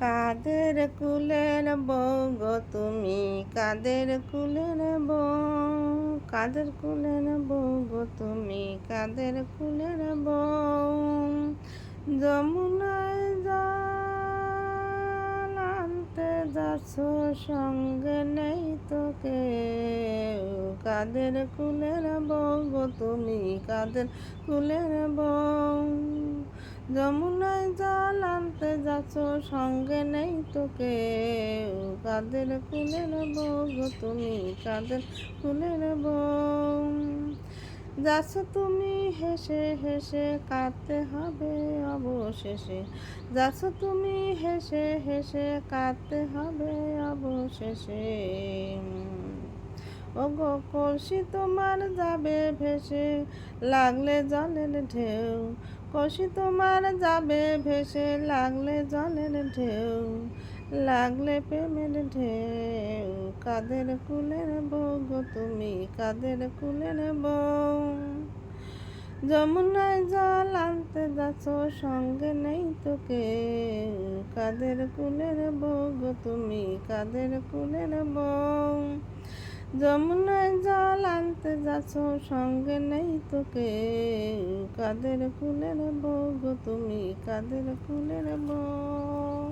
কাদের কুলের বউ গো তুমি, কাদের কুলের বউ, কাদের কুলের বউ গো তুমি, কাদের কুলের বউ। যমুনায় জল আনতে যাচ্ছ, সঙ্গে নেই তো কেউ, কাদের কুলের বউ গো তুমি, কাদের কুলের বউ। যমুনায় জল আনতে যাচ্ছ, সঙ্গে নেই তো কেউ, কাদের কুলের বউ গো তুমি, কাদের কুলের বউ। যাচ্ছ তুমি হেসে হেসে, কাঁদতে হবে অবশেষে, যাচ্ছ তুমি হেসে হেসে, কাঁদতে হবে অবশেষে। ও গো কলসি তোমার যাবে ভেসে, লাগলে জলের ঢেউ, কলসি তোমার যাবে ভেসে, লাগলে জলের ঢেউ, লাগলে প্রেমের ঢেউ, কাদের কুলের বউ গো তুমি, কাদের কুলের বউ। যমুনায় জল আনতে যাচ্ছ, সঙ্গে নেই তো কেউ, কাদের কুলের বউ গো তুমি, কাদের কুলের বউ। যমুনায় জল আনতে যাচ্ছ, সঙ্গে নেই তো কেউ, কাদের কুলের বউ গো তুমি, কাদের কুলের বউ।